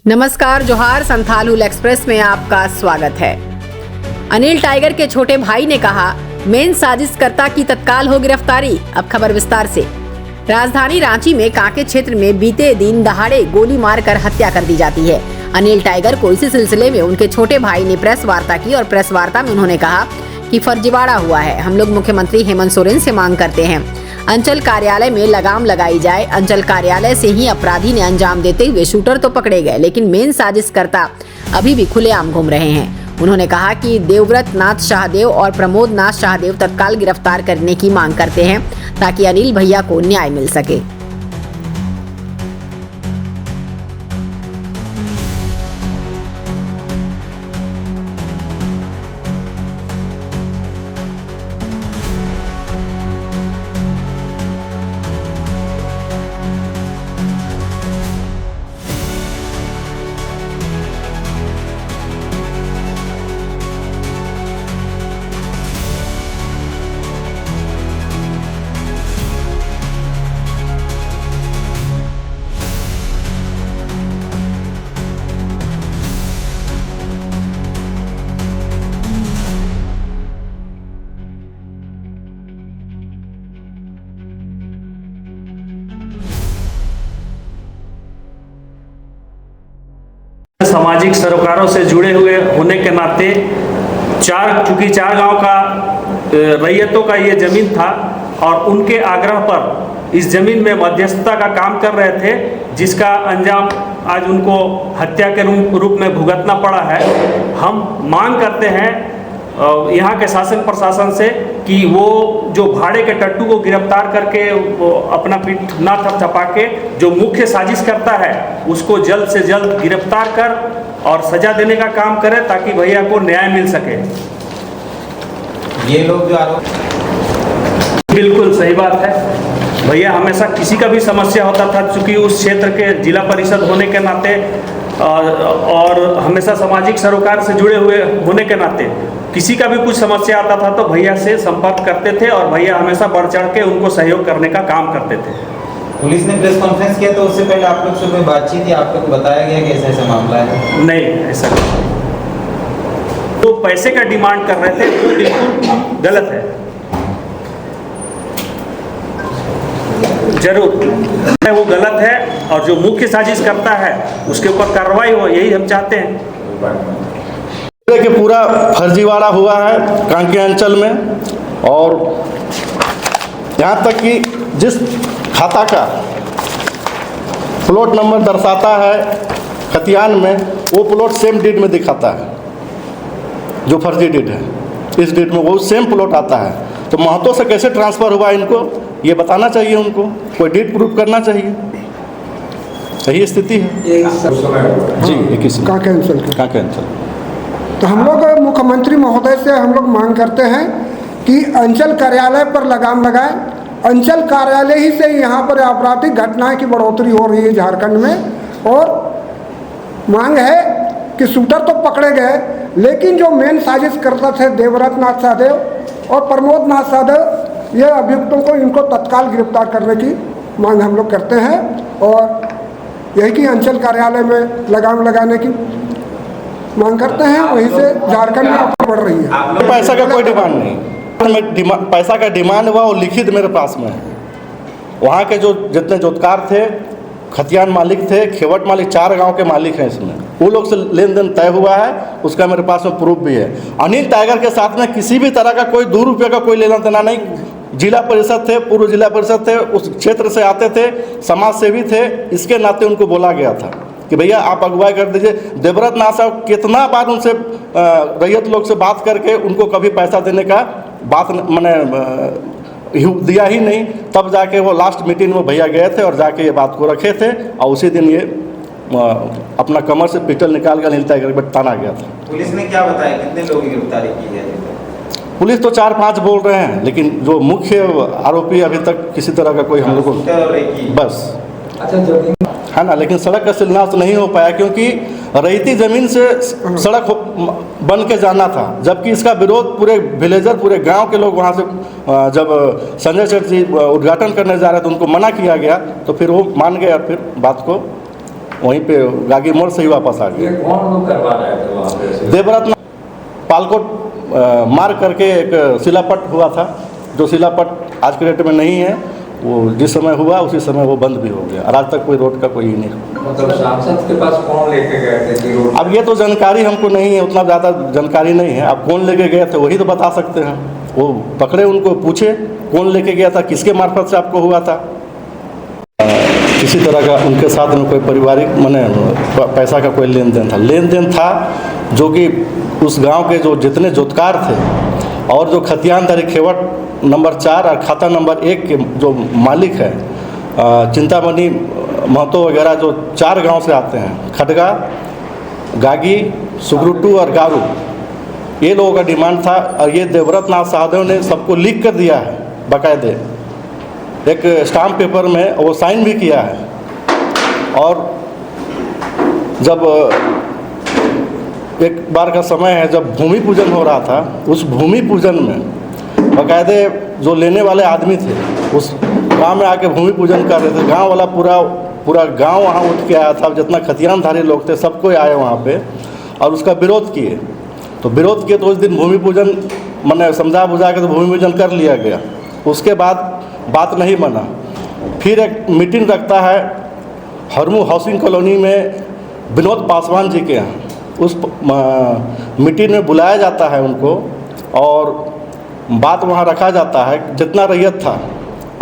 नमस्कार, जोहार। संथालुल एक्सप्रेस में आपका स्वागत है। अनिल टाइगर के छोटे भाई ने कहा, मेन साजिशकर्ता की तत्काल हो गिरफ्तारी। अब खबर विस्तार से। राजधानी रांची में कांके क्षेत्र में बीते दिन दहाड़े गोली मारकर हत्या कर दी जाती है। अनिल टाइगर को इसी सिलसिले में उनके छोटे भाई ने प्रेस वार्ता की और प्रेस वार्ता में उन्होंने कहा कि फर्जीवाड़ा हुआ है। हम लोग मुख्यमंत्री हेमंत सोरेन से मांग करते हैं, अंचल कार्यालय में लगाम लगाई जाए। अंचल कार्यालय से ही अपराधी ने अंजाम देते हुए शूटर तो पकड़े गए, लेकिन मेन साजिशकर्ता अभी भी खुलेआम घूम रहे हैं। उन्होंने कहा कि देवव्रत नाथ शाहदेव और प्रमोद नाथ शाहदेव तत्काल गिरफ्तार करने की मांग करते हैं ताकि अनिल भैया को न्याय मिल सके। सामाजिक सरोकारों से जुड़े हुए होने के नाते चूंकि चार गांव का रैयतों का ये जमीन था और उनके आग्रह पर इस जमीन में मध्यस्थता का काम कर रहे थे, जिसका अंजाम आज उनको हत्या के रूप में भुगतना पड़ा है। हम मांग करते हैं यहाँ के शासन प्रशासन से कि वो जो भाड़े के टट्टू को गिरफ्तार करके अपना पीठ ना थपथपा के जो मुख्य साजिश करता है उसको जल्द से जल्द गिरफ्तार कर और सजा देने का काम करे ताकि भैया को न्याय मिल सके। ये लोग जो आरोप, बिल्कुल सही बात है। भैया हमेशा किसी का भी समस्या होता था, चूंकि उस क्षेत्र के जिला परिषद होने के नाते और हमेशा सामाजिक सरोकार से जुड़े हुए होने के नाते किसी का भी कुछ समस्या आता था तो भैया से संपर्क करते थे और भैया हमेशा बढ़ चढ़ के उनको सहयोग करने का काम करते थे। पुलिस ने प्रेस कॉन्फ्रेंस किया तो उससे पहले आप लोग सुबह बातचीत या आप लोग को बताया गया कि ऐसा ऐसा मामला है? नहीं, ऐसा नहीं। तो पैसे का डिमांड कर रहे थे, वो बिल्कुल गलत है। जरूर वो गलत है और जो मुख्य साजिश करता है उसके ऊपर कार्रवाई हो, यही हम चाहते हैं। कि पूरा फर्जीवाड़ा हुआ है कांके अंचल में, और यहाँ तक कि जिस खाता का प्लॉट नंबर दर्शाता है खतियान में, वो प्लॉट सेम डीड में दिखाता है, जो फर्जी डीड है इस डीड में वो सेम प्लॉट आता है। तो महतो से कैसे ट्रांसफ़र हुआ इनको ये बताना चाहिए, उनको कोई डीड प्रूफ करना चाहिए। सही स्थिति है जी। कांके अंचल तो हम लोग मुख्यमंत्री महोदय से हम लोग मांग करते हैं कि अंचल कार्यालय पर लगाम लगाएं। अंचल कार्यालय ही से यहाँ पर आपराधिक घटनाएं की बढ़ोतरी हो रही है झारखंड में, और मांग है कि शूटर तो पकड़े गए, लेकिन जो मेन साजिश करता थे देवव्रत नाथ शाहदेव और प्रमोद नाथ शाहदेव, ये अभियुक्तों को इनको तत्काल गिरफ्तार करने की मांग हम लोग करते हैं और यही कि अंचल कार्यालय में लगाम लगाने की मांग करते हैं। वहीं से झारखंड में आगे बढ़ रही है। पैसा का कोई डिमांड नहीं, पैसा का डिमांड हुआ वो लिखित मेरे पास में है। वहाँ के जो जितने जोतकार थे, खतियान मालिक थे, खेवट मालिक, 4 गांव के मालिक हैं इसमें, वो लोग से लेन देन तय हुआ है, उसका मेरे पास में प्रूफ भी है। अनिल टाइगर के साथ में किसी भी तरह का कोई 2 रुपये का कोई लेना देना नहीं। जिला परिषद थे, पूर्व जिला परिषद थे, उस क्षेत्र से आते थे, समाज सेवी थे, इसके नाते उनको बोला गया था कि भैया आप अगुवाई कर दीजिए। देवव्रत नाथ साहब कितना बार उनसे रैयत लोग से बात करके उनको कभी पैसा देने का बात मैंने दिया ही नहीं। तब जाके वो लास्ट मीटिंग में भैया गए थे और जाके ये बात को रखे थे और उसी दिन ये अपना कमर से पिस्टल निकाल कर अनिल टाइगर पर ताना गया था। पुलिस ने क्या बताया, कितने लोगों की गिरफ्तारी की है? पुलिस तो 4-5 बोल रहे हैं, लेकिन जो मुख्य आरोपी अभी तक किसी तरह का कोई हम लोग को बस है ना, लेकिन सड़क का शिलान्यास नहीं हो पाया क्योंकि रईती ज़मीन से सड़क बन के जाना था, जबकि इसका विरोध पूरे विलेजर, पूरे गांव के लोग वहां से जब संजय सेठ जी उद्घाटन करने जा रहे थे उनको मना किया गया, तो फिर वो मान गए और फिर बात को वहीं पे गागी मोड़ से ही वापस आ गए। ये कौन लोग करवा रहे थे वहाँ पे? देवरत्न पालकोट मार करके एक शिलापट हुआ था, जो शिलापट आज के डेट में नहीं है, वो जिस समय हुआ उसी समय वो बंद भी हो गया और आज तक कोई रोड का कोई नहीं। मतलब सांसद के पास कौन लेके गए थे कि रोड? अब ये तो जानकारी हमको नहीं है, उतना ज़्यादा जानकारी नहीं है। अब कौन लेके गए थे वही तो बता सकते हैं। वो पकड़े, उनको पूछे कौन लेके गया था, किसके मार्फत से आपको हुआ था। किसी तरह का उनके साथ में कोई पारिवारिक माने पैसा का कोई लेन देन था जो कि उस गांव के जो जितने जोतकार थे और जो खतियानदारी खेवट नंबर 4 और खाता नंबर 1 के जो मालिक है चिंतामणि महतो वगैरह, जो 4 गांव से आते हैं, खडगा, गागी, सुगरुटू और गारू, ये लोगों का डिमांड था। और ये देवव्रत नाथ सहदेव ने सबको लिख कर दिया है बाकायदे एक स्टाम्प पेपर में, वो साइन भी किया है। और जब एक बार का समय है जब भूमि पूजन हो रहा था, उस भूमि पूजन में बाकायदे जो लेने वाले आदमी थे उस गांव में आके भूमि पूजन कर रहे थे। गांव वाला पूरा गांव वहाँ उठ के आया था, जितना खतियानधारी लोग थे सबको आए वहाँ पे और उसका विरोध किए। तो विरोध किए तो उस दिन भूमि पूजन मैंने समझा बुझा के तो भूमि पूजन कर लिया गया। उसके बाद बात नहीं बना। फिर एक मीटिंग रखता है हरमू हाउसिंग कॉलोनी में विनोद पासवान जी के यहाँ। उस मीटिंग में बुलाया जाता है उनको और बात वहाँ रखा जाता है। जितना रैयत था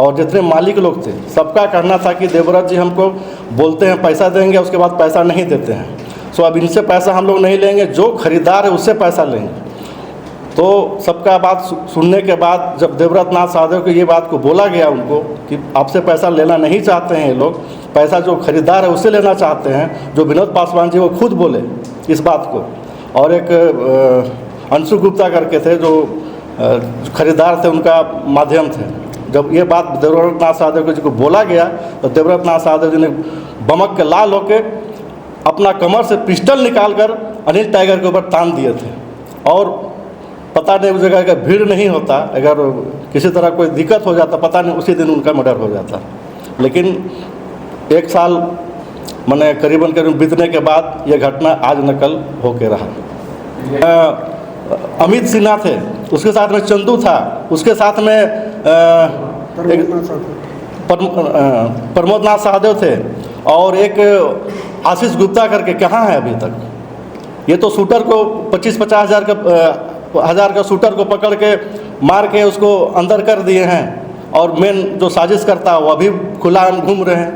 और जितने मालिक लोग थे सबका कहना था कि देवव्रत जी हमको बोलते हैं पैसा देंगे, उसके बाद पैसा नहीं देते हैं। सो अब इनसे पैसा हम लोग नहीं लेंगे, जो खरीदार है उससे पैसा लेंगे। तो सबका बात सुनने के बाद जब देवव्रत नाथ सहदेव को ये बात को बोला गया उनको कि आपसे पैसा लेना नहीं चाहते हैं ये लोग, पैसा जो खरीदार है उससे लेना चाहते हैं, जो विनोद पासवान जी वो खुद बोले इस बात को। और एक अंशु गुप्ता करके थे जो खरीदार थे, उनका माध्यम थे। जब ये बात देवव्रत नाथ सहदेव जी को बोला गया तो देवव्रत नाथ सहदेव जी ने बमक के लाल होके अपना कमर से पिस्टल निकालकर अनिल टाइगर के ऊपर तान दिए थे। और पता नहीं उस जगह का भीड़ नहीं होता, अगर किसी तरह कोई दिक्कत हो जाता पता नहीं उसी दिन उनका मर्डर हो जाता। लेकिन 1 साल मैंने करीबन बीतने के बाद ये घटना आज नकल होके रहा। अमित सिन्हा थे, उसके साथ में चंदू था, उसके साथ में प्रमोद नाथ सहदेव थे और एक आशीष गुप्ता करके कहाँ है अभी तक। ये तो शूटर को 25-50 हज़ार का शूटर को पकड़ के मार के उसको अंदर कर दिए हैं और मेन जो साजिश करता है वो अभी खुला घूम रहे हैं।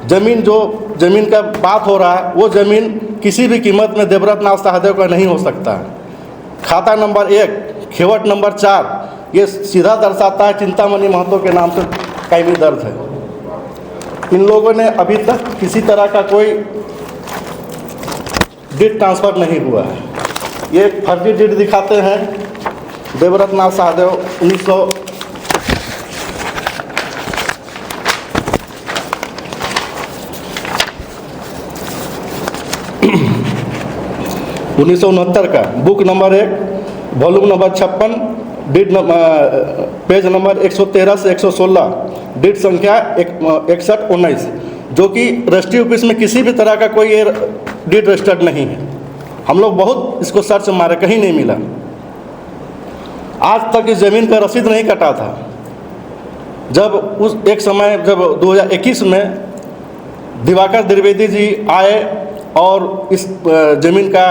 ज़मीन का बात हो रहा है, वो ज़मीन किसी भी कीमत में देवव्रत नाथ सहदेव का नहीं हो सकता है। खाता नंबर 1 खेवट नंबर 4 ये सीधा दर्शाता है चिंतामणि महतो के नाम से कायमी दर्ज है। इन लोगों ने अभी तक किसी तरह का कोई डीड ट्रांसफ़र नहीं हुआ है। ये फर्जी डीड दिखाते हैं देवव्रत नाथ सहदेव 1969 का book number 1 volume number 56 deed page number 113 से 116 डीड संख्या 6119, जो कि रजिस्ट्री ऑफिस में किसी भी तरह का कोई ये डीड रजिस्टर्ड नहीं है। हम लोग बहुत इसको सर्च मारे, कहीं नहीं मिला। आज तक इस ज़मीन का रसीद नहीं कटा था। जब उस एक समय जब 2021 में दिवाकर द्विवेदी जी आए और इस ज़मीन का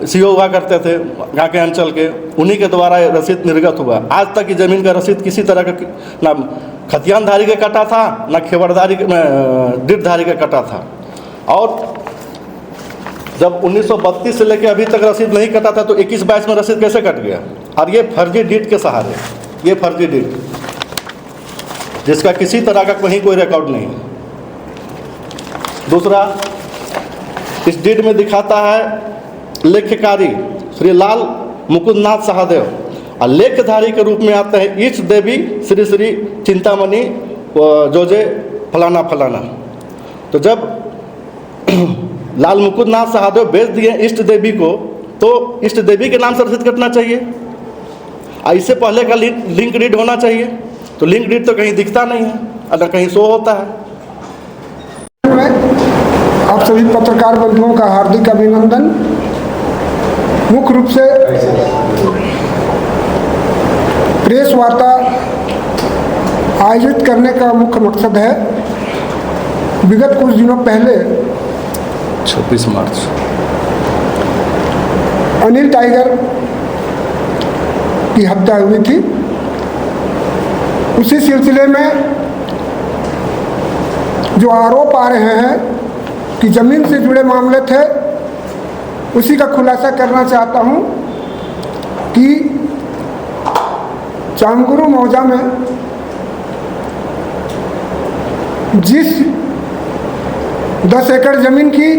सीओ हुआ करते थे यहाँ के अंचल के, उन्हीं के द्वारा रसीद निर्गत हुआ। आज तक की ज़मीन का रसीद किसी तरह का ना खतियानधारी का कटा था, ना खेवड़धारी डीडधारी का कटा था। और जब 1932 से लेकर अभी तक रसीद नहीं कटा था तो 21-22 में रसीद कैसे कट गया? और ये फर्जी डीड के सहारे, ये फर्जी डीड जिसका किसी तरह का कहीं कोई रिकॉर्ड नहीं है। दूसरा, इस डीड में दिखाता है लेखकारी श्री लाल मुकुंदनाथ सहदेव और लेखधारी के रूप में आते हैं इष्ट देवी श्री श्री चिंतामणि जोजे फलाना फलाना। तो जब लाल मुकुंदनाथ सहदेव बेच दिए इष्ट देवी को, तो इष्ट देवी के नाम से रसीद कटना चाहिए। इससे पहले का लिंक डीड होना चाहिए। तो लिंक डीड तो कहीं दिखता नहीं है और न कहीं शो होता है। आप सभी पत्रकार बंधुओं का हार्दिक अभिनंदन। मुख्य रूप से प्रेस वार्ता आयोजित करने का मुख्य मकसद है, विगत कुछ दिनों पहले 26 मार्च अनिल टाइगर की हत्या हुई थी। उसी सिलसिले में जो आरोप आ रहे हैं कि ज़मीन से जुड़े मामले थे, उसी का खुलासा करना चाहता हूं कि चामगुरु मौजा में जिस 10 एकड़ ज़मीन की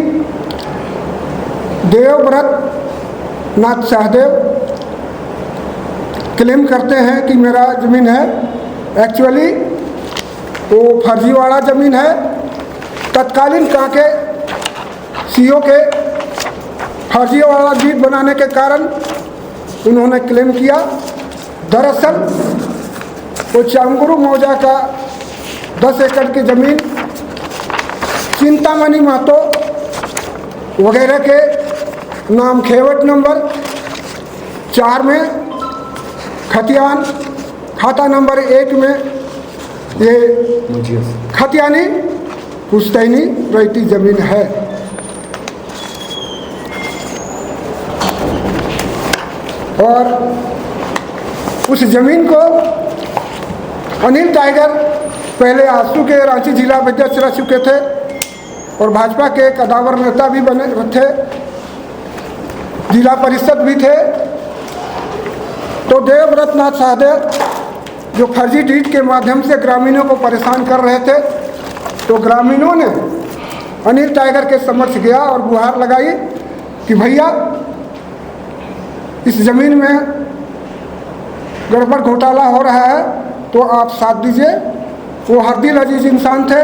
देवव्रत नाथ सहदेव क्लेम करते हैं कि मेरा ज़मीन है, एक्चुअली वो फर्जीवाड़ा ज़मीन है। तत्कालीन कांके सीओ के फर्जीवाड़ा डीड बनाने के कारण उन्होंने क्लेम किया। दरअसल वो चामगुरु मौजा का 10 एकड़ की ज़मीन चिंतामणि महतो वगैरह के नाम खेवट नंबर 4 में खतियान खाता नंबर 1 में ये खतियानी पुश्तैनी रहती ज़मीन है। और उस ज़मीन को अनिल टाइगर पहले आसू के रांची जिला अध्यक्ष रह चुके थे और भाजपा के कदावर नेता भी बने थे, जिला परिषद भी थे। तो देवव्रत नाथ सहदेव जो फर्जी डीड के माध्यम से ग्रामीणों को परेशान कर रहे थे, तो ग्रामीणों ने अनिल टाइगर के समक्ष गया और गुहार लगाई कि भैया इस ज़मीन में गड़बड़ घोटाला हो रहा है, तो आप साथ दीजिए। वो हरदिल अजीज इंसान थे।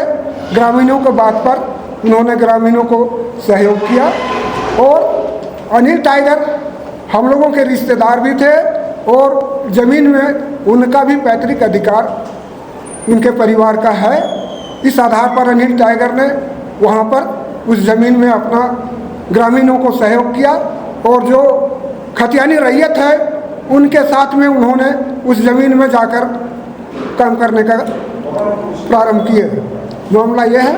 ग्रामीणों को बात पर उन्होंने ग्रामीणों को सहयोग किया और अनिल टाइगर हम लोगों के रिश्तेदार भी थे और ज़मीन में उनका भी पैतृक अधिकार उनके परिवार का है। इस आधार पर अनिल टाइगर ने वहाँ पर उस ज़मीन में अपना ग्रामीणों को सहयोग किया और जो खतियानी रैयत है उनके साथ में उन्होंने उस ज़मीन में जाकर काम करने का प्रारंभ किए। मामला यह है